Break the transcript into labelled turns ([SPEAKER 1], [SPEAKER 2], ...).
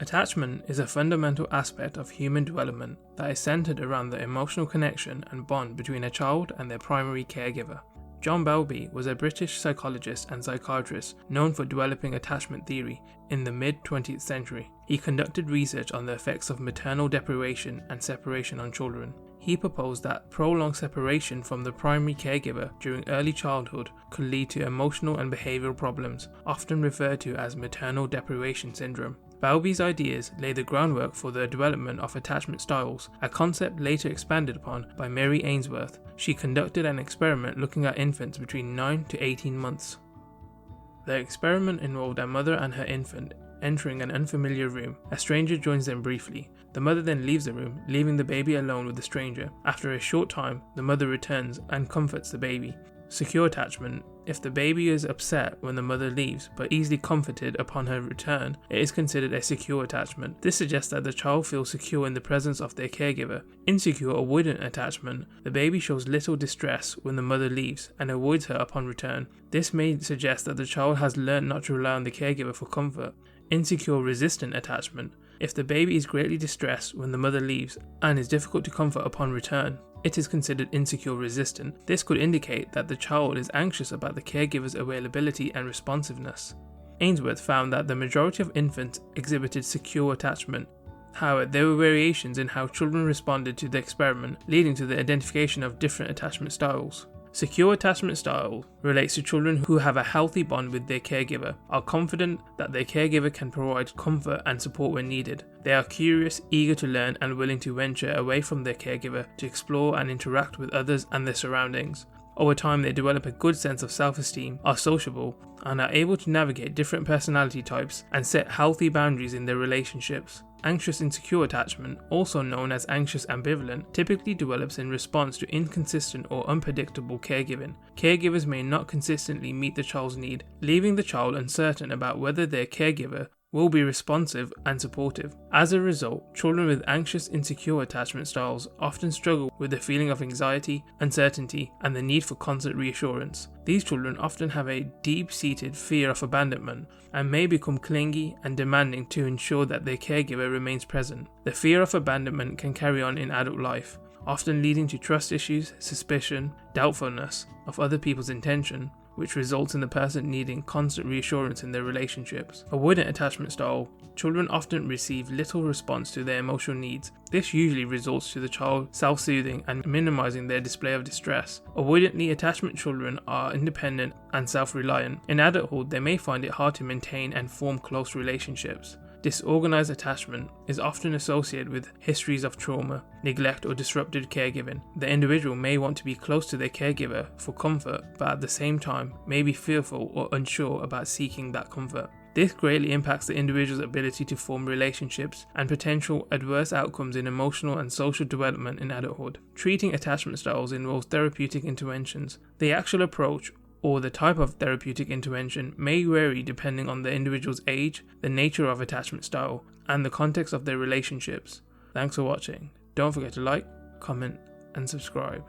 [SPEAKER 1] Attachment is a fundamental aspect of human development that is centered around the emotional connection and bond between a child and their primary caregiver. Jhon Bowlby was a British psychologist and psychiatrist known for developing attachment theory in the mid-20th century. He conducted research on the effects of maternal deprivation and separation on children. He proposed that prolonged separation from the primary caregiver during early childhood could lead to emotional and behavioural problems, often referred to as maternal deprivation syndrome. Bowlby's ideas laid the groundwork for the development of attachment styles, a concept later expanded upon by Mary Ainsworth. She conducted an experiment looking at infants between 9 to 18 months. The experiment involved a mother and her infant entering an unfamiliar room. A stranger joins them briefly. The mother then leaves the room, leaving the baby alone with the stranger. After a short time, the mother returns and comforts the baby. Secure attachment. If the baby is upset when the mother leaves but easily comforted upon her return, it is considered a secure attachment. This suggests that the child feels secure in the presence of their caregiver. Insecure avoidant attachment. The baby shows little distress when the mother leaves and avoids her upon return. This may suggest that the child has learned not to rely on the caregiver for comfort. Insecure resistant attachment. If the baby is greatly distressed when the mother leaves and is difficult to comfort upon return, it is considered insecure resistant. This could indicate that the child is anxious about the caregiver's availability and responsiveness. Ainsworth found that the majority of infants exhibited secure attachment. However, there were variations in how children responded to the experiment, leading to the identification of different attachment styles. Secure attachment style relates to children who have a healthy bond with their caregiver, are confident that their caregiver can provide comfort and support when needed. They are curious, eager to learn, and willing to venture away from their caregiver to explore and interact with others and their surroundings. Over time, they develop a good sense of self-esteem, are sociable, and are able to navigate different personality types and set healthy boundaries in their relationships. Anxious insecure attachment, also known as anxious ambivalent, typically develops in response to inconsistent or unpredictable caregiving. Caregivers may not consistently meet the child's need, leaving the child uncertain about whether their caregiver will be responsive and supportive. As a result, children with anxious insecure attachment styles often struggle with the feeling of anxiety, uncertainty, and the need for constant reassurance. These children often have a deep-seated fear of abandonment and may become clingy and demanding to ensure that their caregiver remains present. The fear of abandonment can carry on in adult life, often leading to trust issues, suspicion, doubtfulness of other people's intention, which results in the person needing constant reassurance in their relationships. Avoidant attachment style. Children often receive little response to their emotional needs. This usually results to the child self-soothing and minimizing their display of distress. Avoidantly attachment children are independent and self-reliant. In adulthood, they may find it hard to maintain and form close relationships. Disorganized attachment is often associated with histories of trauma, neglect, or disrupted caregiving. The individual may want to be close to their caregiver for comfort, but at the same time may be fearful or unsure about seeking that comfort. This greatly impacts the individual's ability to form relationships and potential adverse outcomes in emotional and social development in adulthood. Treating attachment styles involves therapeutic interventions. The actual approach or the type of therapeutic intervention may vary depending on the individual's age, the nature of attachment style, and the context of their relationships. Thanks for watching. Don't forget to like, comment, and subscribe.